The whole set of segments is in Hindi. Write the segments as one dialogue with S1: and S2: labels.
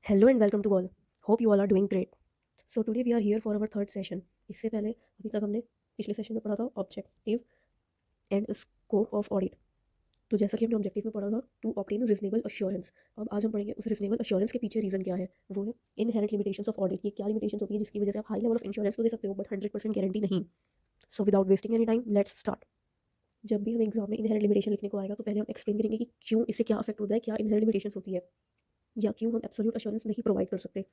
S1: Hello and welcome to all. Hope you all are doing great. So today we are here for our third session. इससे पहले अभी तक हमने पिछले सेशन में पढ़ा था objective and scope of audit. तो जैसा कि हमने ऑब्जेक्टिव में पढ़ा था टू ऑब्टेन रीजनेबल अश्योरेंस, अब आज हम पढ़ेंगे उस रीजनेबल अश्योरेंस के पीछे रीज़न क्या है। वो है इनहेरेंट लिमिटेशंस ऑफ ऑडिट। ये क्या लिमिटेशंस होती है जिसकी वजह से आप हाई लेवल ऑफ इंश्योरेंस तो दे सकते हो बट 100% गारंटी नहीं। So without wasting any time let's start. जब भी हम एग्जाम में इनहेरेंट लिमिटेशन लिखने को आएगा तो पहले हम एक्सप्लेन करेंगे कि क्यों इससे क्या अफेक्ट होता है, क्या इनहेरेंट लिमिटेशंस होती है या क्यों हम एब्सोल्यूट अश्योरेंस नहीं प्रोवाइड कर सकते।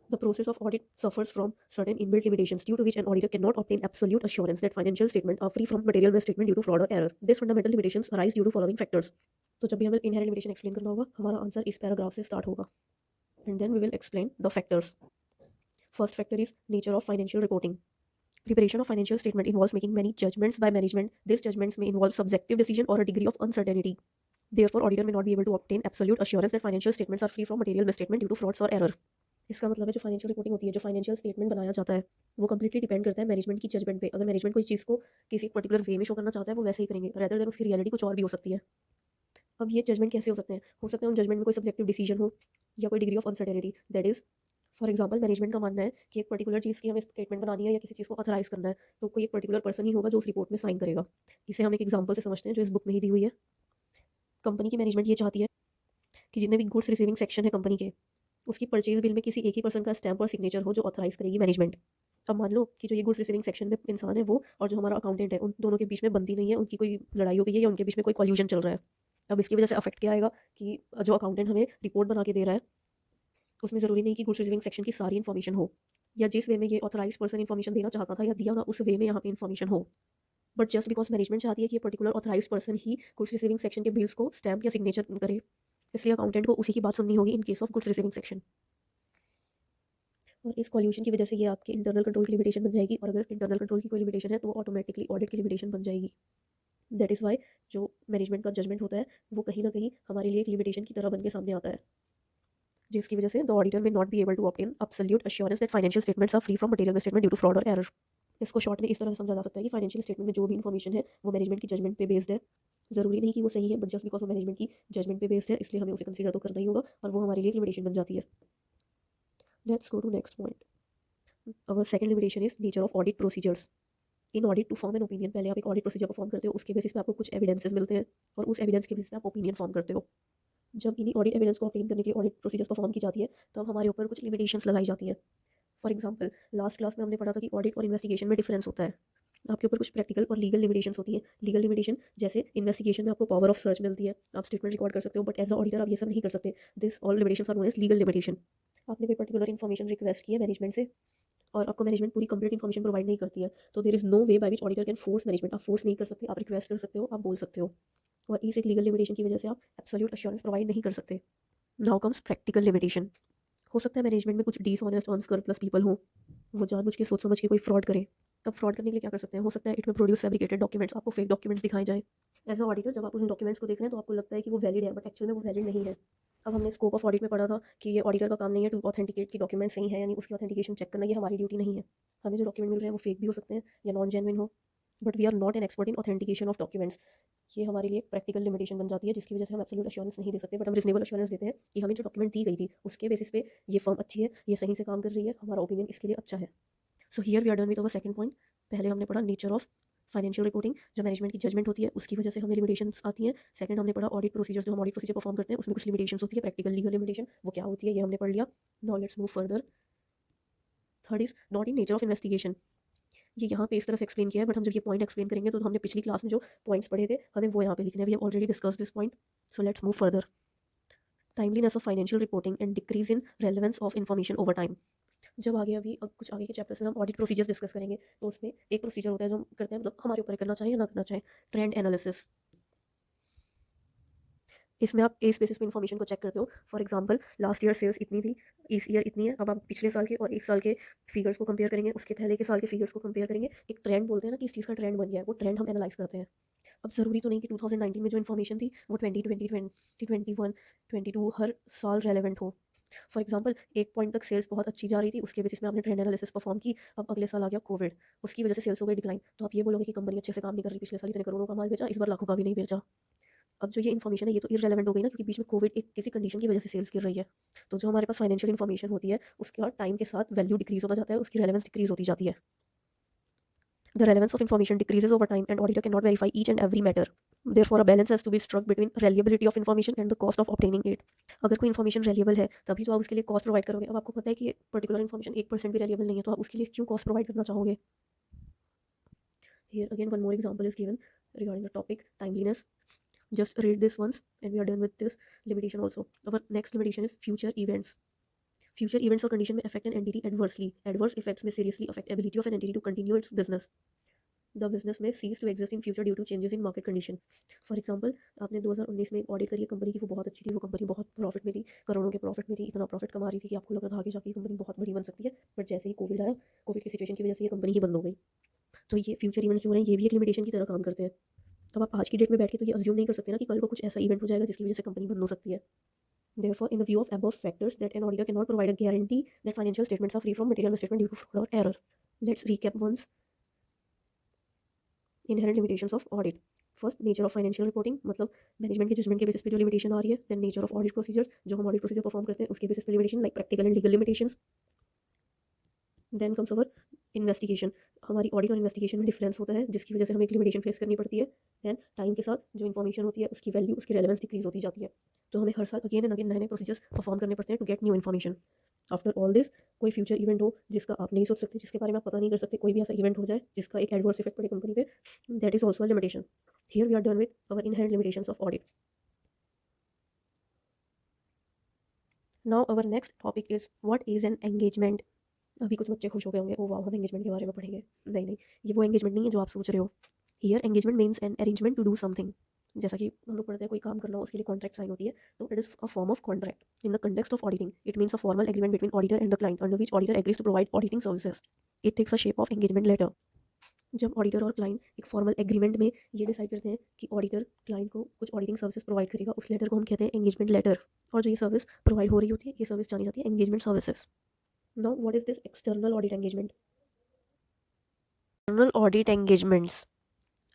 S1: The process of audit suffers from certain inbuilt limitations due to which an auditor cannot obtain absolute assurance that financial statements are free from material misstatement due to fraud or error. These fundamental limitations arise due to following factors. तो जब भी हमें inherent limitation explain करना होगा हमारा आंसर इस पैराग्राफ से स्टार्ट होगा and then we will explain the factors. First factor is nature of financial reporting. Preparation of financial statement involves making many judgments by management. These judgments may involve subjective decision or a degree of uncertainty. Therefore, auditor may not be able to obtain absolute assurance that financial statements are free from material misstatement due to frauds or error. इसका मतलब है जो फाइनेंशियल रिपोर्टिंग होती है, जो फाइनेंशियल स्टेटमेंट बनाया जाता है वो कंप्लीटली डिपेंड करता है मैनेजमेंट की जजमेंट पे। अगर मैनेजमेंट कोई चीज़ को किसी एक पर्टिकुलर वे में शो करना चाहता है वो वैसे ही करेंगे, रेदर देन उसकी रियलिटी कुछ और भी हो सकती है। अब ये जजमेंट कैसे हो सकते हैं उन जजमेंट में कोई सब्जेक्टिव डिसीजन हो या कोई degree of uncertainty. That is for example management का मानना है कि एक पर्टिकुलर चीज़ की हमें स्टेटमेंट बनानी है या किसी चीज़ को ऑथराइज करना है तो कोई एक पर्टिकुलर पर्सन ही होगा जो उस रिपोर्ट में साइन करेगा। इसे हम एक एग्जाम्पल से समझते हैं जो इस बुक में ही दी हुई है। कंपनी की मैनेजमेंट ये चाहती है कि जितने भी गुड्स रिसीविंग सेक्शन है कंपनी के उसकी परचेज बिल में किसी एक ही पर्सन का स्टैंप और सिग्नेचर हो जो ऑथराइज करेगी मैनेजमेंट। अब मान लो कि जो ये गुड्स रिसीविंग सेक्शन में इंसान है वो और जो हमारा अकाउंटेंट है उन दोनों के बीच में बनती नहीं है, उनकी कोई लड़ाई हो गई है या उनके बीच में कोई कॉल्यूजन चल रहा है। अब इसकी वजह से अफेक्ट क्या आएगा कि जो अकाउंटेंट हमें रिपोर्ट बना के दे रहा है उसमें ज़रूरी नहीं कि गुड्स रिसीविंग सेक्शन की सारी इन्फॉर्मेशन हो या जिस वे में ये ऑथराइज पर्सन इन्फॉर्मेशन देना चाहता था या दिया ना उस वे में यहाँ पे इन्फॉर्मेशन हो। बट जस्ट बिकॉज मैनेजमेंट चाहती है कि ये पर्टिकुलर ऑथराइज पर्सन ही गुड्स रिसीविंग सेक्शन के बिल्स को स्टैम्प या सिग्नेचर करे, इसलिए अकाउंटेंट को उसी की बात सुननी होगी in case of goods receiving section. और इस कॉल्यूशन की वजह से ये आपके इंटरनल कंट्रोल की लिमिटेशन बन जाएगी और अगर इंटरनल कंट्रोल की कोई लिमिटेशन है तो वो ऑटोमेटिकली ऑडिट की लिमिटेशन बन जाएगी। दैट इज़ वाई जो मैनेजमेंट का जजमेंट होता है वो कहीं ना कहीं हमारे लिए एक लिमिटेशन की तरह बन के सामने आता है, जिसकी वजह से the auditor may not be able to obtain absolute assurance that financial statements are free from material misstatement due to fraud और एरर। इसको शॉर्ट में इस तरह से समझा जा सकता है कि फाइनेंशियल स्टेटमेंट में जो भी इन्फॉर्मेशन है वो मैनेजमेंट की जजमेंट पे बेस्ड है। ज़रूरी नहीं कि वो सही है बट जस्ट बिकॉज वो मैनेजमेंट की जजमेंट पे बेस्ड है इसलिए हमें उसे कंसीडर तो करना ही होगा और वो हमारे लिए एक लिमिटेशन बन जाती है। Let's go to next point. Our second limitation is nature of audit procedures. In audit to form an opinion, पहले आप एक ऑडिट प्रोसीजर परफॉर्म करते हो उसके बेसिस पे आपको कुछ एविडेंसेस मिलते हैं और उस एविडेंस के बेसिस पे आप ओपिनियन फॉर्म करते हो। जब इन्हीं ऑडिट एविडेंस को ऑब्टेन करने के लिए ऑडिट प्रोसीजर्स परफॉर्म की जाती है तब हमारे ऊपर कुछ लिमिटेशंस लगाई जाती हैं। फॉर एग्जांपल लास्ट क्लास में हमने पढ़ा था कि ऑडिट और इन्वेस्टिगेशन में डिफरेंस होता है। आपके ऊपर कुछ प्रैक्टिकल और लीगल लिमिटेशंस होती है। लीगल लिमिटेशन जैसे इन्वेस्टिगेशन में आपको पावर ऑफ सर्च मिलती है, आप स्टेटमेंट रिकॉर्ड कर सकते हो बट एज अ ऑडिटर आप ये सब नहीं कर सकते। This all limitations are known as legal limitation. आपने कोई पर्टिकुलर इन्फॉर्मेशन रिक्वेस्ट की है मैनेजमेंट से और आपको मैनेजमेंट पूरी कंप्लीट इन्फॉर्मेशन प्रोवाइड नहीं करती है तो there is no way by which auditor can force management. आप फोर्स नहीं कर सकते, आप रिक्वेस्ट कर सकते हो, आप बोल सकते हो और इस एक लीगल लिमिटेशन की वजह से आप एब्सोल्यूट अश्योरेंस प्रोवाइड नहीं कर सकते। Now comes practical limitation. हो सकता है मैनेजमेंट में कुछ डिसऑनेस्ट अनस्क्रपलस पीपल हो, वो जानबूझ के सोच समझ के कोई फ्रॉड करे। अब फ्रॉड करने के लिए क्या कर सकते हैं, हो सकता है इट में प्रोड्यूस फैब्रिकेटेड डॉक्यूमेंट्स, आपको फेक डॉक्यूमेंट्स दिखाए जाए। एज अ ऑडिटर जब आप उन डॉक्यूमेंट्स को देख रहे हैं तो आपको लगता है कि वो वैलिड है बट एक्चुअल में वो वैलिड नहीं है। अब हमने स्कोप ऑफ ऑडिट में पढ़ा था कि ये ऑडिटर का काम नहीं है टू ऑथेंटिकेट की डॉक्यूमेंट सही है यानी उसकी ऑथेंटिकेशन चेक करना, ये हमारी ड्यूटी नहीं है। हमें जो डॉक्यूमेंट मिल रहे हैं वो फेक भी हो सकते हैं या नॉन जेन्युइन हो but we are not an expert in authentication of documents. ये हमारे लिए प्रैक्टिकल लिमिटेशन बन जाती है जिसकी वजह से हम एब्सोल्यूट अश्योरेंस नहीं दे सकते बट हम रिजनेबल अश्योरेंस देते हैं कि हमें जो डॉक्यूमेंट दी गई थी उसके बेसिस पे ये फर्म अच्छी है, ये सही से काम कर रही है, हमारा ओपिनियन इसके लिए अच्छा है। So here we are done with our second point. पहले हमने पढ़ा नेचर ऑफ फाइनेंशियल रिपोर्टिंग, जो मैनेजमेंट की जजमेंट होती है उसकी वजह से हमें लिमिटेशंस आती हैं। सेकंड हमने पढ़ा ऑडिट प्रोसीजर्स, जो हम ऑडिट प्रोसीजर परफॉर्म करते हैं उसमें कुछ लिमिटेशंस होती है, प्रैक्टिकल लीगल लिमिटेशन वो क्या होती है ये हमने पढ़ लिया। Now let's move further. Third is not in nature of investigation. ये यहाँ पे इस तरह से एक्सप्लेन किया है बट हम जब ये पॉइंट एक्सप्लेन करेंगे तो हमने पिछली क्लास में जो पॉइंट्स पढ़े थे हमें वो यहाँ पे लिखने हैं। We have already discuss this point, so let's move further. Timeliness of financial reporting and decrease in relevance of information over time. जब आगे अभी कुछ आगे के चैप्टर्स में हम ऑडिट प्रोसीजर्स डिस्कस करेंगे तो उसमें एक प्रोसीजर होता है जो हम करते हैं, मतलब हमारे ऊपर करना चाहिए या ना करना चाहिए, ट्रेंड एनालिसिस। इसमें आप इस बेसिस पे इन्फॉर्मेशन को चेक करते हो। For example last year sales इतनी थी, इस ईयर इतनी है, अब आप पिछले साल के और इस साल के फिगर्स को कंपेयर करेंगे, उसके पहले के साल के फिगर्स को कंपेयर करेंगे। एक ट्रेंड बोलते हैं ना कि इस चीज़ का ट्रेंड बन गया है, वो ट्रेंड हम एनालाइज करते हैं। अब ज़रूरी तो नहीं कि 2019 में जो इन्फॉर्मेशन थी वो 2020 2021 22 हर साल रेलेवेंट हो। फॉर एग्जांपल एक पॉइंट तक सेल्स बहुत अच्छी जा रही थी, उसके बेसिस में आपने ट्रेंड एनालिसिस परफॉर्म की, अब अगले साल आ गया कोविड, उसकी वजह से सेल्स हो गई डिक्लाइन, तो आप ये बोलोगे कि कंपनी अच्छे से काम नहीं कर रही, पिछले साल इतने करोड़ों का माल बेचा, इस बार लाखों का भी नहीं बेचा। अब जो ये इन्फॉर्मेशन है ये तो इररेलेवेंट हो गई ना, क्योंकि बीच में कोविड एक किसी कंडीशन की वजह से सेल्स गिर रही है। तो जो हमारे पास फाइनेंशियल इन्फॉर्मेशन होती है उसका टाइम के साथ वैल्यू डिक्रीज होता जाता है, उसकी रेलेवेंस डिक्रीज होती जाती है। The relevance of information decreases over time and auditor cannot verify each and every matter. Therefore, a balance has to be struck between reliability of information and the cost of obtaining it. अगर कोई इन्फॉर्मेशन रेलिएबल है तभी तो आप उसके लिए कॉस्ट प्रोवाइड करोगे। अब आपको पता है कि पर्टिकुलर इन्फॉर्मेशन 1% भी रेलिएबल नहीं है, तो आप उसके लिए क्यों कॉस्ट प्रोवाइड करना चाहोगे? Here again one more example is given regarding the topic timeliness. Just read this once and we are done with this limitation also. Our next limitation is future events. Future events or condition may affect an entity adversely. Adverse effects may seriously affect ability of an entity to continue its business. The business may cease to exist in future due to changes in market condition. For example, आपने 2019 में ऑडिट करी है कंपनी की, वो बहुत अच्छी थी, वो कंपनी बहुत प्रॉफिट में थी, करोड़ों के प्रॉफिट में थी, इतना प्रॉफिट कमा रही थी कि आपको लग रहा था आगे जाके कंपनी बहुत बड़ी बन सकती है। बट जैसे ही कोविड आया, कोविड की सिचुएशन की वजह से ये कंपनी ही बंद हो गई। तो ये फ्यूचर इवेंट्स जो हैं ये भी एक लिमिटेशन की तरह काम करते हैं। अब आप आज की डेट में बैठ के तो ये अज्यूम नहीं कर सकते ना कि कल को कुछ ऐसा इवेंट हो जाएगा जिसकी वजह से कंपनी बंद हो सकती है। Therefore, in the view of above factors, that an auditor cannot provide a guarantee that financial statements are free from material misstatement due to fraud or error. Let's recap once. Inherent limitations of audit. First, nature of financial reporting, मतलब मैनेजमेंट के जजमेंट के बेसिस पे जो लिमिटेशन आ रही है. Then nature of audit procedures, जो हम ऑडिट प्रोसीजर परफॉर्म करते हैं उसके बेसिस पे limitation, like practical and legal limitations. Then comes our investigation. हमारी ऑडिट और इन्वेस्टिगेशन में डिफरेंस होता है जिसकी वजह से हमें एक लिमिटेशन फेस करनी पड़ती है. दैन टाइम के साथ जो इन्फॉर्मेशन होती है उसकी वैल्यू, उसकी रेलेवेंस डिक्रीज होती जाती है. तो हमें हर साल अगेन एंड अगेन नए नए प्रोसीजर्स परफॉर्म करने पड़ते हैं to get new information. After all this, कोई फ्यूचर इवेंट हो जिसका आप नहीं सोच सकते, जिसके बारे में आप पता नहीं कर सकते, कोई भी ऐसा इवेंट हो जाए जिसका एक एडवर्स इफेक्ट पड़े कंपनी पे, that is also a limitation. Here we are done with our inherent limitations of audit. Now our next topic is what is an engagement. अभी कुछ बच्चे खुश हो गए होंगे, ओ वाह हम एंगेजमेंट के बारे में पढ़ेंगे. नहीं नहीं, ये वो एंगेजमेंट नहीं है जो आप सोच रहे हो. Here engagement means an arrangement to do something. जैसा कि हम लोग पढ़ते हैं कोई काम करना हो उसके लिए कॉन्ट्रैक्ट साइन होती है, तो it is a form of contract. In the context of auditing it means a formal agreement between auditor and the client under which auditor agrees to provide auditing services. It takes a shape of engagement letter. जब ऑडिटर और क्लाइंट एक फॉर्मल एग्रीमेंट में ये डिसाइड करते हैं कि ऑडिटर क्लाइंट को कुछ ऑडिटिंग सर्विसेज प्रोवाइड करेगा, उस लेटर को हम कहते हैं एंगेजमेंट लेटर. और जो ये सर्विस प्रोवाइड हो रही होती है ये सर्विस जानी जाती है engagement services. Now what is this external audit engagement? External audit engagements.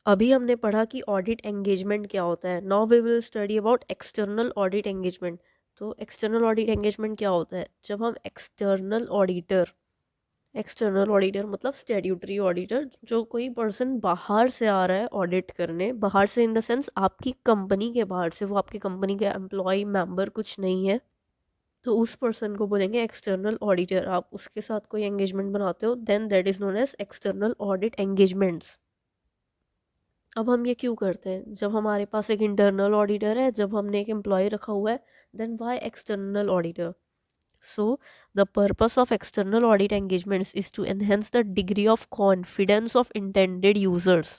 S1: अभी हमने पढ़ा कि ऑडिट एंगेजमेंट क्या होता है. Now we will study about external audit engagement. तो एक्सटर्नल ऑडिट एंगेजमेंट क्या होता है? जब हम एक्सटर्नल ऑडिटर मतलब स्टैट्यूटरी ऑडिटर, जो कोई पर्सन बाहर से आ रहा है ऑडिट करने, बाहर से इन द सेंस आपकी कंपनी के बाहर से, वो आपकी कंपनी का एम्प्लॉय मेंबर कुछ नहीं है, तो उस पर्सन को बोलेंगे एक्सटर्नल ऑडिटर. आप उसके साथ कोई एंगेजमेंट बनाते हो, then that is known as external audit engagements. अब हम ये क्यों करते हैं? जब हमारे पास एक इंटरनल ऑडिटर है, जब हमने एक एम्प्लॉय रखा हुआ है, then why external auditor? So, the purpose of external audit engagements is to enhance the degree of confidence of intended users.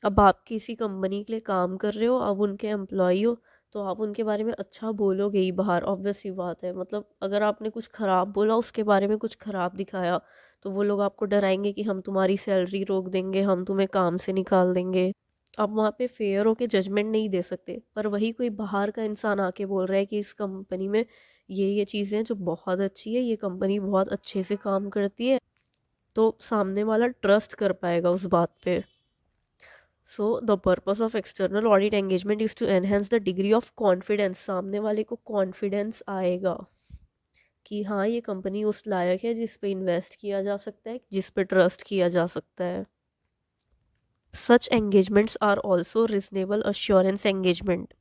S1: अब आप किसी कंपनी के लिए काम कर रहे हो, अब उनके एम्प्लॉय हो, तो आप उनके बारे में अच्छा बोलोगे ही बाहर, ऑब्वियस सी बात है. मतलब अगर आपने कुछ ख़राब बोला, उसके बारे में कुछ ख़राब दिखाया, तो वो लोग आपको डराएंगे कि हम तुम्हारी सैलरी रोक देंगे, हम तुम्हें काम से निकाल देंगे. आप वहाँ पे फेयर होके जजमेंट नहीं दे सकते. पर वही कोई बाहर का इंसान आके बोल रहा है कि इस कंपनी में ये चीज़ें हैं जो बहुत अच्छी है, ये कंपनी बहुत अच्छे से काम करती है, तो सामने वाला ट्रस्ट कर पाएगा उस बात पे. So the purpose of external audit engagement is to enhance the degree of confidence. सामने वाले को कॉन्फिडेंस आएगा कि हाँ ये कंपनी उस लायक है जिस पे इन्वेस्ट किया जा सकता है, जिस पे ट्रस्ट किया जा सकता है. Such engagements are also reasonable assurance engagement.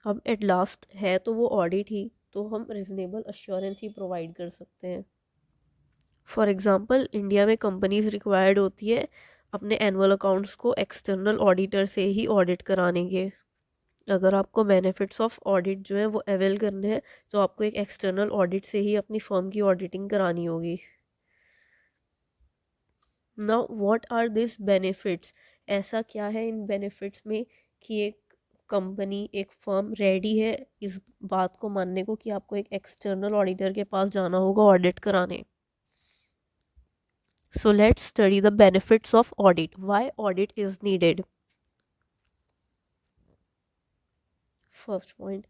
S1: अब एट लास्ट है तो वो ऑडिट ही, तो हम रिजनेबल अश्योरेंस ही प्रोवाइड कर सकते हैं. फॉर एग्ज़ाम्पल, इंडिया में कंपनीज रिक्वायर्ड होती है अपने एनुअल अकाउंट्स को एक्सटर्नल ऑडिटर से ही ऑडिट कराने के. अगर आपको बेनिफिट्स ऑफ ऑडिट जो है वो अवेल करने हैं, तो आपको एक एक्सटर्नल ऑडिट से ही अपनी फर्म की ऑडिटिंग करानी होगी. Now what are this benefits? ऐसा क्या है इन बेनिफिट्स में कि एक कंपनी, एक फर्म रेडी है इस बात को मानने को कि आपको एक एक्सटर्नल ऑडिटर के पास जाना होगा ऑडिट कराने. So let's study the benefits of audit. Why audit is needed? First point,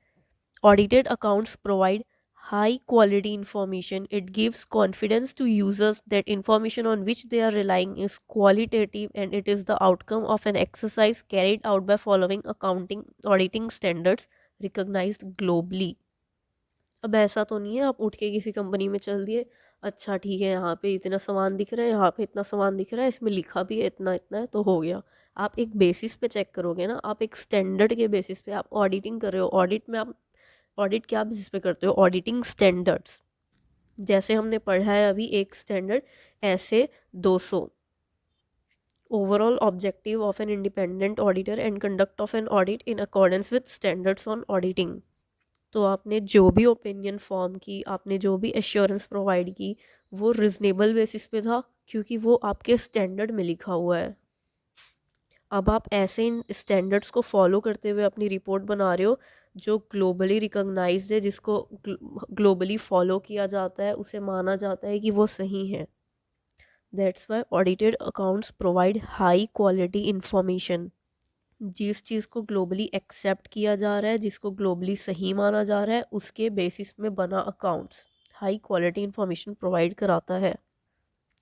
S1: audited accounts provide high quality information. It gives confidence to users that information on which they are relying is qualitative and it is the outcome of an exercise carried out by following accounting auditing standards recognized globally. अब ऐसा तो नहीं है आप उठ के किसी कंपनी में चल दिए, अच्छा ठीक है यहाँ पे इतना सामान दिख रहा है, यहाँ पे इतना सामान दिख रहा है, इसमें लिखा भी है इतना इतना है तो हो गया। आप एक बेसिस पे चेक करोगे ना, आप एक स्टैंडर्ड के बेसिस पे आप ऑडिटिंग कर रहे हो। ऑडिट में आप ऑडिट क्या बेसिस पे करते हो? Auditing standards. जैसे हमने पढ़ा है अभी एक स्टैंडर्ड ऐसे 200 overall objective of an independent auditor and conduct of an audit in accordance with standards on auditing. तो आपने जो भी ओपिनियन फॉर्म की, आपने जो भी एश्योरेंस प्रोवाइड की, वो रिजनेबल बेसिस पे था क्योंकि वो आपके स्टैंडर्ड में लिखा हुआ है। अब आप ऐसे इन स्टैंडर्ड्स को फॉलो करते हुए अपनी रिपोर्ट बना रहे हो जो ग्लोबली रिकॉग्नाइज्ड है, जिसको ग्लोबली फॉलो किया जाता है, उसे माना जाता है कि वो सही है। That's why audited accounts provide high quality information. जिस चीज़ को ग्लोबली एक्सेप्ट किया जा रहा है, जिसको ग्लोबली सही माना जा रहा है, उसके बेसिस में बना accounts high quality information provide कराता है।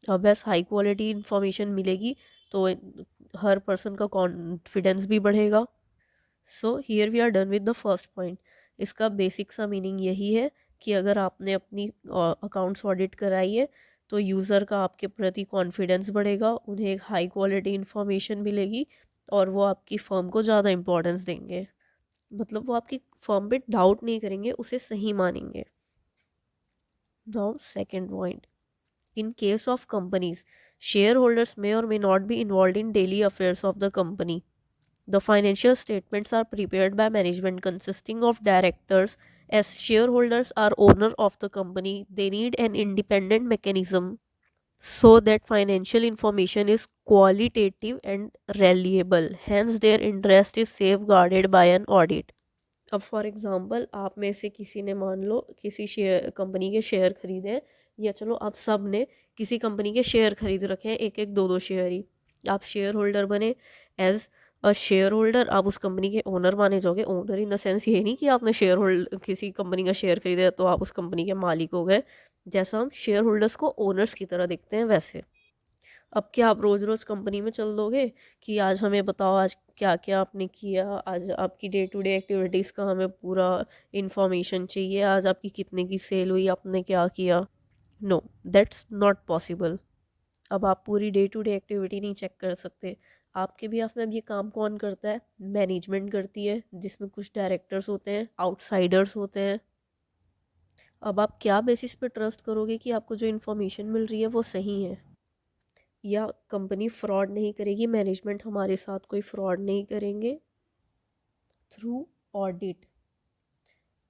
S1: अब ऐसा हाई क्वालिटी इंफॉर्मेशन मिलेगी तो हर पर्सन का कॉन्फिडेंस भी बढ़ेगा। So here we are done with the first point. इसका बेसिक सा मीनिंग यही है कि अगर आपने अपनी अकाउंट्स ऑडिट कराई है तो यूज़र का आपके प्रति कॉन्फिडेंस बढ़ेगा, उन्हें एक हाई क्वालिटी इन्फॉर्मेशन मिलेगी और वो आपकी फर्म को ज़्यादा इंपॉर्टेंस देंगे। मतलब वो आपकी फर्म पे डाउट नहीं करेंगे, उसे सही मानेंगे। Now second point, in case of companies, shareholders may or may not be involved in daily affairs of the company. The financial statements are prepared by management consisting of directors. As shareholders are owner of the company, they need an independent mechanism so that financial information is qualitative and reliable. Hence, their interest is safeguarded by an audit. अब फॉर एग्ज़ाम्पल आप में से किसी ने मान लो किसी शेयर कंपनी के शेयर खरीदे हैं, या चलो आप सब ने किसी कंपनी के शेयर खरीद रखे हैं, एक एक दो दो शेयर ही। आप शेयर होल्डर बने, एज अ शेयर होल्डर आप उस कंपनी के ओनर माने जाओगे। ओनर इन द सेंस ये नहीं कि आपने शेयर होल्ड किसी कंपनी का शेयर खरीदा तो आप उस कंपनी के मालिक हो गए। जैसा हम शेयर होल्डर्स को ओनर्स की तरह देखते हैं वैसे। अब क्या आप रोज़ रोज़ कंपनी में चल दोगे कि आज हमें बताओ आज क्या क्या आपने किया, आज आपकी डे टू डे एक्टिविटीज़ का हमें पूरा इन्फॉर्मेशन चाहिए, आज आपकी कितने की सेल हुई, आपने क्या किया? No, that's not possible. अब आप पूरी डे टू डे एक्टिविटी नहीं चेक कर सकते। आपके भी में अब ये काम कौन करता है? मैनेजमेंट करती है, जिसमें कुछ डायरेक्टर्स होते हैं, आउटसाइडर्स होते हैं। अब आप क्या बेसिस पे ट्रस्ट करोगे कि आपको जो इन्फॉर्मेशन मिल रही है वो सही है, या कंपनी फ्रॉड नहीं करेगी, मैनेजमेंट हमारे साथ कोई फ्रॉड नहीं करेंगे थ्रू ऑडिट।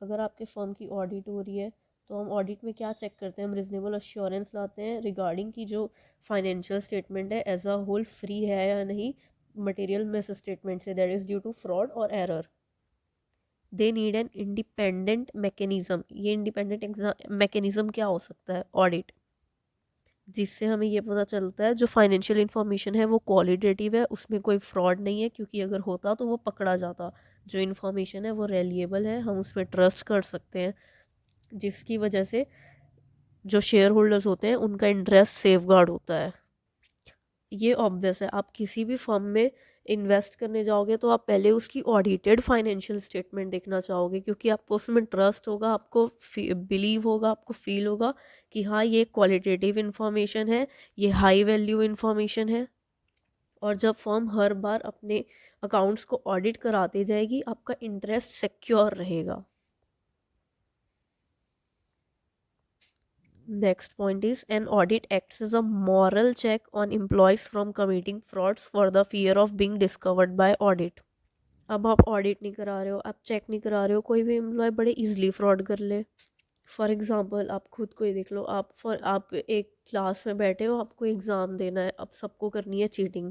S1: अगर आपके फर्म की ऑडिट हो रही है तो हम ऑडिट में क्या चेक करते हैं? हम रिजनेबल अश्योरेंस लाते हैं रिगार्डिंग की जो फाइनेंशियल स्टेटमेंट है एज अ होल फ्री है या नहीं मटेरियल मिस स्टेटमेंट से, that is due to fraud और error. They need an independent mechanism. ये इंडिपेंडेंट मैकेनिज्म क्या हो सकता है? ऑडिट, जिससे हमें ये पता चलता है जो फाइनेंशियल इन्फॉर्मेशन है वो क्वालिटेटिव है, उसमें कोई फ्रॉड नहीं है, क्योंकि अगर होता तो वो पकड़ा जाता। जो इन्फॉर्मेशन है वो रिलायबल है, हम उस पर ट्रस्ट कर सकते हैं, जिसकी वजह से जो शेयर होल्डर्स होते हैं उनका इंटरेस्ट सेफगार्ड होता है। ये ऑब्वियस है, आप किसी भी फर्म में इन्वेस्ट करने जाओगे तो आप पहले उसकी ऑडिटेड फाइनेंशियल स्टेटमेंट देखना चाहोगे, क्योंकि आपको उसमें ट्रस्ट होगा, आपको बिलीव होगा, आपको फील होगा कि हाँ ये क्वालिटेटिव इन्फॉर्मेशन है, ये हाई वैल्यू इन्फॉर्मेशन है। और जब फर्म हर बार अपने अकाउंट्स को ऑडिट कराते जाएगी, आपका इंटरेस्ट सिक्योर रहेगा। Next point is an audit acts as a moral check on employees from committing frauds for the fear of being discovered by audit. अब आप ऑडिट नहीं करा रहे हो, आप चेक नहीं करा रहे हो, कोई भी एम्प्लॉय बड़े इजीली फ्रॉड कर ले। फॉर एग्जांपल आप खुद को ही देख लो, आप एक क्लास में बैठे हो, आपको एग्ज़ाम देना है, अब सबको करनी है चीटिंग।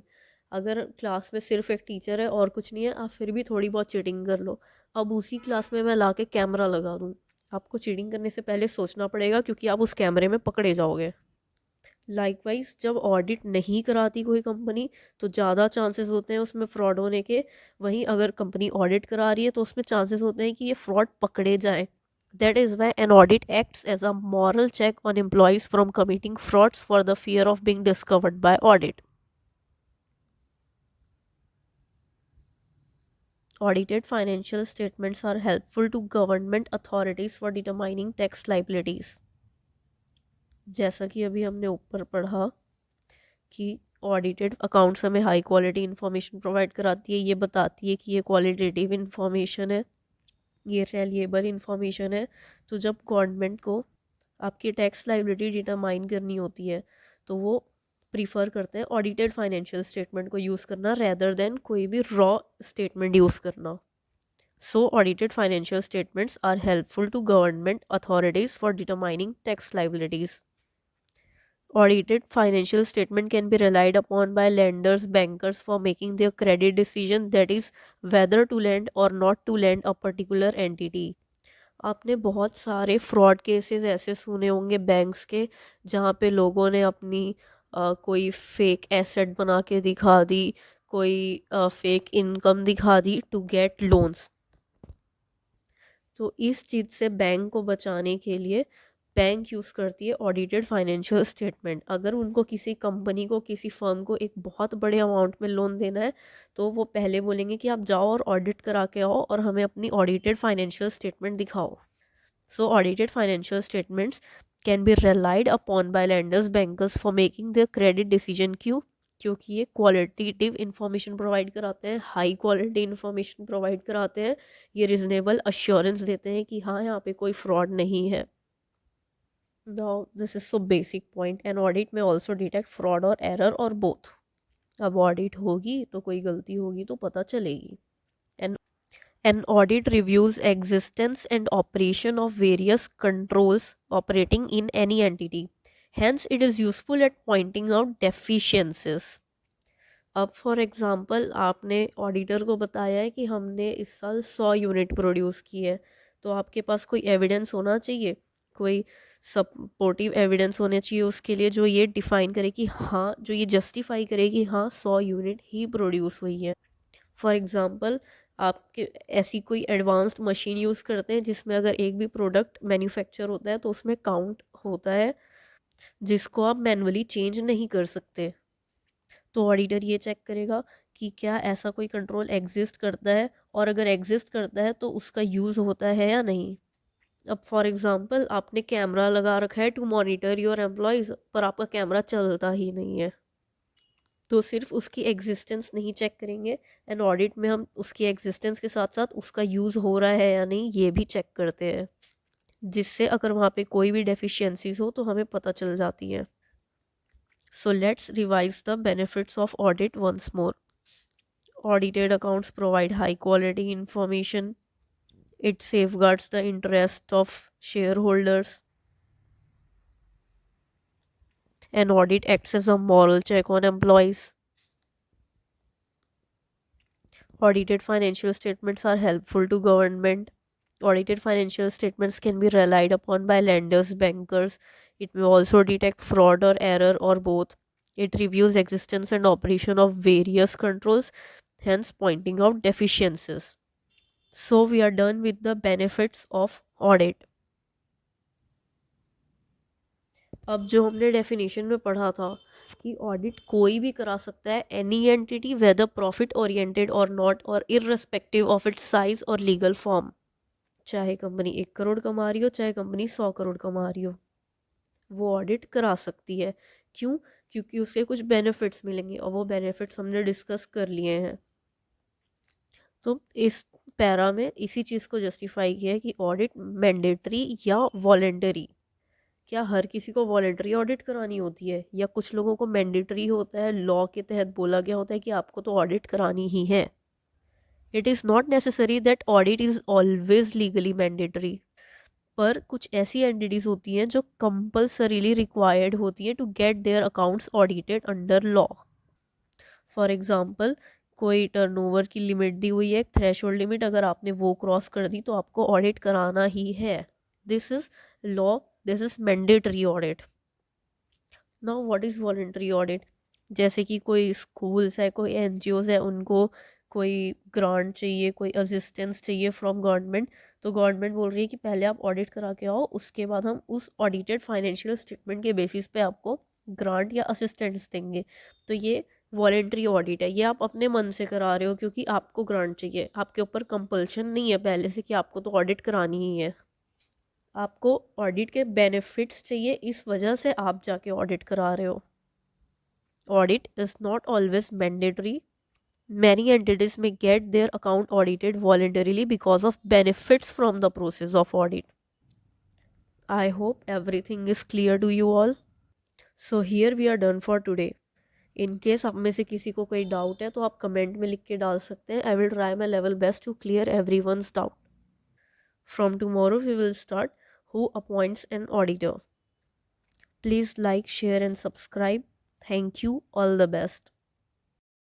S1: अगर क्लास में सिर्फ एक टीचर है और कुछ नहीं है, आप फिर भी थोड़ी बहुत चीटिंग कर लो। अब उसी क्लास में मैं ला के कैमरा लगा दूँ, आपको चीटिंग करने से पहले सोचना पड़ेगा, क्योंकि आप उस कैमरे में पकड़े जाओगे। लाइकवाइज जब ऑडिट नहीं कराती कोई कंपनी तो ज़्यादा चांसेस होते हैं उसमें फ्रॉड होने के। वहीं अगर कंपनी ऑडिट करा रही है तो उसमें चांसेस होते हैं कि ये फ्रॉड पकड़े जाएं। That is why an audit acts as a moral check on employees from committing frauds for the fear of being discovered by audit. Audited financial statements are helpful to government authorities for determining tax liabilities. जैसा कि अभी हमने ऊपर पढ़ा कि ऑडिटेड अकाउंट्स हमें हाई क्वालिटी इन्फॉर्मेशन प्रोवाइड कराती है, ये बताती है कि ये क्वालिटेटिव इन्फॉर्मेशन है, ये रेलिएबल इन्फॉर्मेशन है। तो जब गवर्नमेंट को आपकी टैक्स लाइबिलिटी डिटरमाइन करनी होती है तो वो प्रीफर करते हैं ऑडिटेड फाइनेंशियल स्टेटमेंट को यूज़ करना रेदर देन कोई भी रॉ स्टेटमेंट यूज़ करना। So audited financial statements are helpful to government authorities for determining tax liabilities. Audited financial statement can be relied upon by lenders, bankers for making their credit decision, that is whether to lend or not to lend a particular entity. आपने बहुत सारे फ्रॉड केसेस ऐसे सुने होंगे बैंक्स के जहाँ पे लोगों ने अपनी कोई फेक एसेट बना के दिखा दी, कोई फेक इनकम दिखा दी टू गेट लोन्स। तो इस चीज़ से बैंक को बचाने के लिए बैंक यूज़ करती है ऑडिटेड फाइनेंशियल स्टेटमेंट। अगर उनको किसी कंपनी को, किसी फर्म को एक बहुत बड़े अमाउंट में लोन देना है तो वो पहले बोलेंगे कि आप जाओ और ऑडिट करा के आओ और हमें अपनी ऑडिटेड फाइनेंशियल स्टेटमेंट दिखाओ। So audited financial statements can be relied upon by lenders, bankers for making their credit decision. क्योंकि ये क्वालिटेटिव इन्फॉर्मेशन प्रोवाइड कराते हैं, हाई क्वालिटी इन्फॉर्मेशन प्रोवाइड कराते हैं, ये रिजनेबल अश्योरेंस देते हैं कि हाँ यहाँ पे कोई फ्रॉड नहीं है। Now this is so basic point. An audit may also detect fraud or error or both. अब ऑडिट होगी तो कोई गलती होगी तो पता चलेगी। An audit reviews existence and operation of various controls operating in any entity. Hence, it is useful at pointing out deficiencies. अब फॉर एग्ज़ाम्पल आपने ऑडिटर को बताया है कि हमने इस साल 100 यूनिट प्रोड्यूस की है, तो आपके पास कोई एविडेंस होना चाहिए, कोई सपोर्टिव एविडेंस होना चाहिए उसके लिए जो ये डिफ़ाइन करे कि हाँ, जो ये जस्टिफाई करे कि हाँ 100 यूनिट ही प्रोड्यूस हुई है। फॉर एग्ज़ाम्पल आपके ऐसी कोई एडवांस्ड मशीन यूज़ करते हैं जिसमें अगर एक भी प्रोडक्ट मैन्युफैक्चर होता है तो उसमें काउंट होता है, जिसको आप मैनुअली चेंज नहीं कर सकते। तो ऑडिटर ये चेक करेगा कि क्या ऐसा कोई कंट्रोल एग्जिस्ट करता है, और अगर एग्जिस्ट करता है तो उसका यूज़ होता है या नहीं। अब फॉर एग्ज़ाम्पल आपने कैमरा लगा रखा है टू मॉनिटर योर एम्प्लॉयज़, पर आपका कैमरा चलता ही नहीं है, तो सिर्फ उसकी एग्जिस्टेंस नहीं चेक करेंगे, एंड ऑडिट में हम उसकी एग्जिस्टेंस के साथ साथ उसका यूज़ हो रहा है या नहीं ये भी चेक करते हैं, जिससे अगर वहाँ पे कोई भी डेफिशिएंसीज हो तो हमें पता चल जाती है। So let's revise the benefits of audit once more. Audited accounts provide high quality information. It safeguards the interest of shareholders. An audit acts as a moral check on employees. Audited financial statements are helpful to government. Audited financial statements can be relied upon by lenders, bankers. It may also detect fraud or error or both. It reviews existence and operation of various controls, hence pointing out deficiencies. So we are done with the benefits of audit. अब जो हमने डेफिनेशन में पढ़ा था कि ऑडिट कोई भी करा सकता है, any entity weather profit oriented और नॉट, और इररेस्पेक्टिव ऑफ इट्स साइज और लीगल फॉर्म। चाहे कंपनी 1 करोड़ कमा रही हो, चाहे कंपनी 100 करोड़ कमा रही हो, वो ऑडिट करा सकती है। क्यों? क्योंकि उसके कुछ बेनिफिट्स मिलेंगे और वो बेनिफिट्स हमने डिस्कस कर लिए हैं। तो इस पैरा में इसी चीज़ को जस्टिफाई किया है कि ऑडिट मैंडेटरी या वॉलेंटरी। क्या हर किसी को वॉलेंटरी ऑडिट करानी होती है, या कुछ लोगों को मैंडेटरी होता है, लॉ के तहत बोला गया होता है कि आपको तो ऑडिट करानी ही है। It is not necessary that audit is always legally mandatory, पर कुछ ऐसी एंटिटीज़ होती हैं जो कंपल्सरीली रिक्वायर्ड होती हैं to get their accounts audited under law. For example कोई टर्नओवर की लिमिट दी हुई है, एक थ्रेशोल्ड लिमिट, अगर आपने वो क्रॉस कर दी तो आपको ऑडिट कराना ही है। This is law, this is mandatory audit. Now what is voluntary audit? जैसे कि कोई स्कूल्स है, कोई एनजीओज है, उनको कोई ग्रांट चाहिए, कोई असिस्टेंस चाहिए फ्रॉम गवर्नमेंट, तो गवर्नमेंट बोल रही है कि पहले आप ऑडिट करा के आओ, उसके बाद हम उस ऑडिटेड फाइनेंशियल स्टेटमेंट के बेसिस पे आपको ग्रांट या असिस्टेंस देंगे। तो ये वॉलेंट्री ऑडिट है, ये आप अपने मन से करा रहे हो क्योंकि आपको ग्रांट चाहिए, आपके ऊपर कंपल्शन नहीं है पहले से कि आपको तो ऑडिट करानी ही है। आपको ऑडिट के बेनिफिट्स चाहिए, इस वजह से आप जाके ऑडिट करा रहे हो। Audit is not always mandatory. Many entities may get their account audited voluntarily because of benefits from the process of audit. I hope everything is clear to you all. So here we are done for today. In case आप में से किसी को कोई डाउट है तो आप कमेंट में लिख के डाल सकते हैं. I will try my level best to clear everyone's doubt. From tomorrow we will start who appoints an auditor. Please like, share and subscribe. Thank you. All the best.